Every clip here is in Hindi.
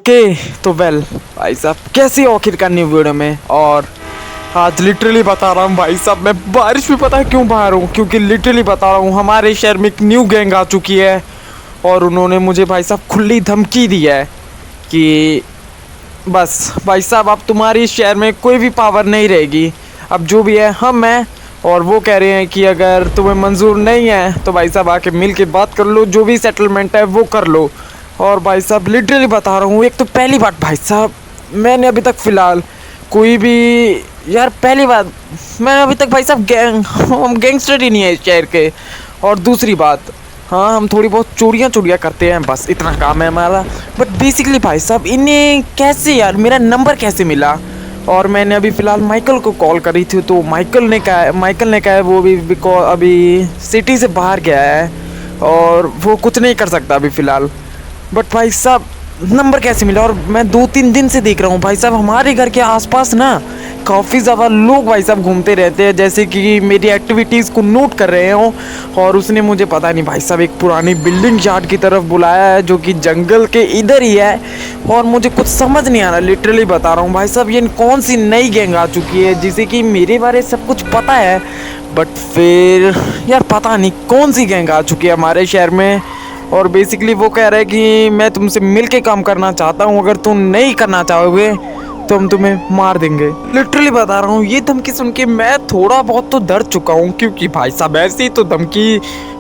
ओके तो भाई साहब कैसी आखिरकार न्यू वीडियो में। और आज लिटरली बता रहा हूँ भाई साहब, मैं बारिश भी पता है क्यों बाहर हूँ, क्योंकि लिटरली बता रहा हूँ हमारे शहर में एक न्यू गैंग आ चुकी है और उन्होंने मुझे भाई साहब खुली धमकी दी है कि बस भाई साहब अब तुम्हारी शहर में कोई भी पावर नहीं रहेगी, अब जो भी है हम हैं। और वो कह रहे हैं कि अगर तुम्हें मंजूर नहीं है तो भाई साहब आके मिल के बात कर लो, जो भी सेटलमेंट है वो कर लो। और भाई साहब लिटरली बता रहा हूँ, एक तो पहली बात भाई साहब मैंने अभी तक फ़िलहाल कोई भी पहली बात मैंने अभी तक भाई साहब हम गैंगस्टर ही नहीं है इस शहर के। और दूसरी बात, हाँ हम थोड़ी बहुत चोरियाँ करते हैं, बस इतना काम है हमारा। बट बेसिकली भाई साहब इन्हें कैसे मेरा नंबर कैसे मिला। और मैंने अभी फ़िलहाल माइकल को कॉल करी थी तो माइकल ने कहा है वो भी अभी सिटी से बाहर गया है और वो कुछ नहीं कर सकता अभी फ़िलहाल। बट भाई साहब नंबर कैसे मिला। और मैं 2-3 दिन से देख रहा हूँ भाई साहब हमारे घर के आसपास ना काफ़ी ज़्यादा लोग भाई साहब घूमते रहते हैं, जैसे कि मेरी एक्टिविटीज़ को नोट कर रहे हो। और उसने मुझे पता नहीं भाई साहब एक पुरानी बिल्डिंग यार्ड की तरफ बुलाया है जो कि जंगल के इधर ही है। और मुझे कुछ समझ नहीं आ रहा, लिटरली बता रहा हूँ भाई साहब ये कौन सी नई गैंग आ चुकी है जिसे कि मेरे बारे सब कुछ पता है, बट फिर पता नहीं कौन सी गैंग आ चुकी है हमारे शहर में। और बेसिकली वो कह रहा है कि मैं तुमसे मिल के काम करना चाहता हूँ, अगर तुम नहीं करना चाहोगे तो हम तुम्हें मार देंगे। लिटरली बता रहा हूँ ये धमकी सुन के मैं थोड़ा बहुत तो डर चुका हूँ, क्योंकि भाई साहब ऐसी तो धमकी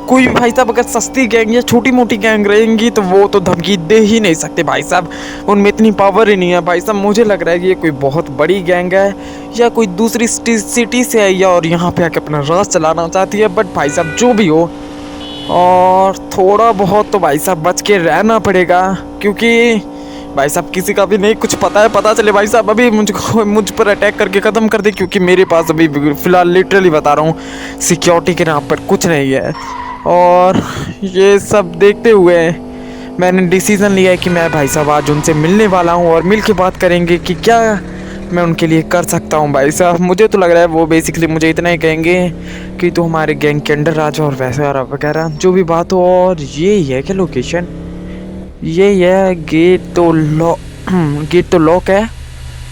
कोई भी भाई साहब अगर सस्ती गैंग या छोटी मोटी गैंग रहेंगी तो वो तो धमकी दे ही नहीं सकते भाई साहब, उनमें इतनी पावर ही नहीं है भाई साहब। मुझे लग रहा है कि ये कोई बहुत बड़ी गैंग है या कोई दूसरी सिटी से है या और यहाँ पे आके अपना राज चलाना चाहती है। बट भाई साहब जो भी हो, और थोड़ा बहुत तो भाई साहब बच के रहना पड़ेगा, क्योंकि भाई साहब किसी का भी नहीं कुछ पता चले भाई साहब अभी मुझ पर अटैक करके ख़त्म कर दे, क्योंकि मेरे पास अभी फ़िलहाल लिटरली बता रहा हूँ सिक्योरिटी के नाम पर कुछ नहीं है। और ये सब देखते हुए मैंने डिसीज़न लिया है कि मैं भाई साहब आज उनसे मिलने वाला हूँ और मिल के बात करेंगे कि क्या मैं उनके लिए कर सकता हूँ। भाई साहब मुझे तो लग रहा है वो बेसिकली मुझे इतना ही कहेंगे कि तू हमारे गैंग के अंडर आ जाओ और वैसे वगैरह जो भी बात हो। और ये है क्या लोकेशन, ये है गेट तो लॉक है।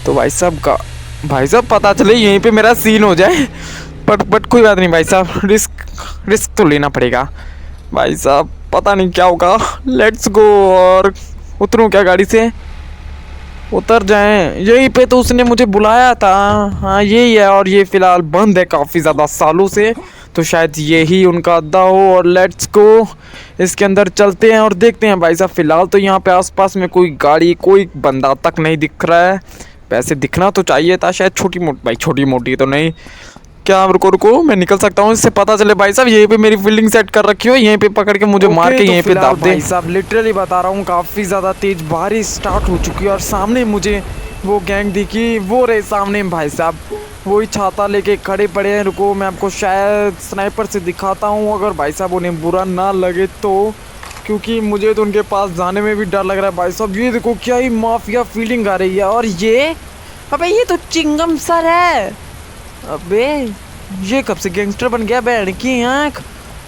तो भाई साहब पता चले यहीं पे मेरा सीन हो जाए, बट कोई बात नहीं भाई साहब, रिस्क तो लेना पड़ेगा भाई साहब, पता नहीं क्या होगा। Let's go. और उतरूँ क्या गाड़ी से, उतर जाएं यहीं पे तो उसने मुझे बुलाया था। हाँ यही है, और ये फ़िलहाल बंद है काफ़ी ज़्यादा सालों से, तो शायद यही उनका अड्डा हो। और लेट्स गो इसके अंदर चलते हैं और देखते हैं भाई साहब। फ़िलहाल तो यहाँ पे आसपास में कोई गाड़ी कोई बंदा तक नहीं दिख रहा है, वैसे दिखना तो चाहिए था शायद, छोटी मोटी तो नहीं। क्या रुको मैं निकल सकता हूँ इससे, पता चले भाई साहब यहीं पे मेरी फील्डिंग सेट कर रखी हो, यहीं पे पकड़ के मुझे मार के यहीं पे दाब दे। भाई साहब लिटरली बता रहा हूँ काफ़ी ज़्यादा तेज बारिश स्टार्ट हो चुकी है और सामने मुझे वो गैंग दिखी, वो रहे सामने भाई साहब, वही छाता लेके खड़े पड़े हैं। रुको मैं आपको शायद स्नाइपर से दिखाता हूँ, अगर भाई साहब उन्हें बुरा ना लगे तो, क्योंकि मुझे तो उनके पास जाने में भी डर लग रहा है भाई साहब। ये देखो क्या ही माफिया फीलिंग आ रही है। और अबे ये तो चिंगम सर है, अबे ये कब से गैंगस्टर बन गया बैंड की आँख।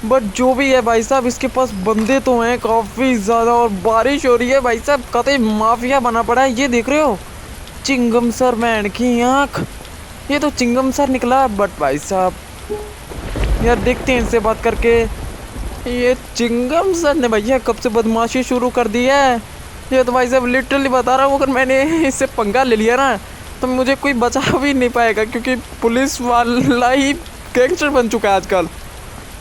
बट जो भी है भाई साहब इसके पास बंदे तो हैं काफ़ी ज़्यादा, और बारिश हो रही है भाई साहब, कतई माफिया बना पड़ा है। ये देख रहे हो चिंगम सर बैंड की आँख, ये तो चिंगम सर निकला। बट भाई साहब देखते हैं इनसे बात करके। ये चिंगम सर ने भैया कब से बदमाशी शुरू कर दी है। ये तो भाई साहब लिटरली बता रहा हूँ, अगर मैंने इससे पंगा ले लिया ना तो मुझे कोई बचा भी नहीं पाएगा, क्योंकि पुलिस वाला ही गैंगस्टर बन चुका है आजकल।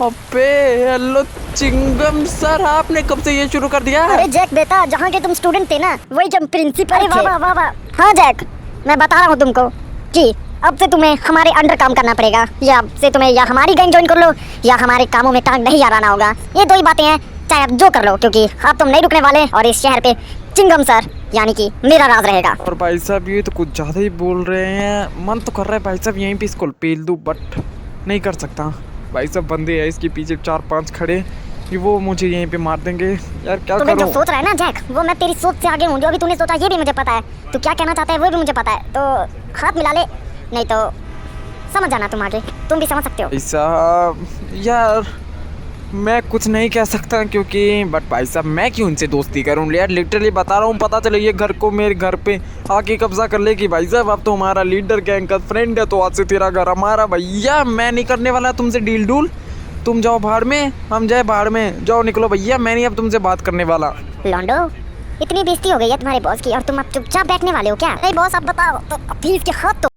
अबे हेलो चिंगम सर, आपने कब से ये शुरू कर दिया? अरे जैक बेटा, जहाँ के तुम स्टूडेंट थे ना वही जब प्रिंसिपल थे। वाह। हाँ जैक मैं बता रहा हूँ तुमको कि अब से तुम्हें हमारे अंडर काम करना पड़ेगा, या अब से तुम्हें या हमारी गैंग ज्वाइन कर लो या हमारे कामों में टांग नहीं अड़ाना होगा। ये दो ही बातें हैं, चाहे आप जो कर लो, क्योंकि अब तुम नहीं रुकने वाले और इस शहर पे चिंगम सर यानी कि मेरा राज रहेगा। और भाई साहब ये तो कुछ ज़्यादा ही बोल रहे हैं, मन तो कर रहा है भाई साहब यहीं पे इसको पेल दूँ, बट नहीं कर सकता भाई साहब, बंदे हैं इसके पीछे 4-5 खड़े कि वो मुझे यहीं पे मार देंगे यार। क्या करूं? जो सोच रहा है ना जैक, वो मैं तेरी सोच से आगे हूँ। जो अभी तूने सोचा ये भी मुझे पता है, तू क्या कहना चाहता है वो भी मुझे पता है, तो हाथ मिला ले, नहीं तो समझ जाना तुम आगे, तुम भी समझ सकते हो। साहब यार मैं कुछ नहीं कह सकता क्योंकि बट भाई साहब मैं क्यों इनसे दोस्ती करूं यार, लिटरली बता रहा हूँ। पता चले ये घर को मेरे घर पे आके कब्जा कर लेगी भाई साहब। अब तो हमारा लीडर गैंग का फ्रेंड है तो आज से तेरा घर हमारा भैया। मैं नहीं करने वाला तुमसे डील डूल, तुम जाओ भाड़ में, हम जाए भाड़ में, जाओ निकलो भैया। मैं नहीं अब तुमसे बात करने वाला। लॉन्डो, इतनी बेइज्जती हो गई है तुम्हारे बॉस की और तुम अब चुपचाप बैठने वाले हो क्या? नहीं बॉस, अब बताओ तो प्लीज के हाथ तो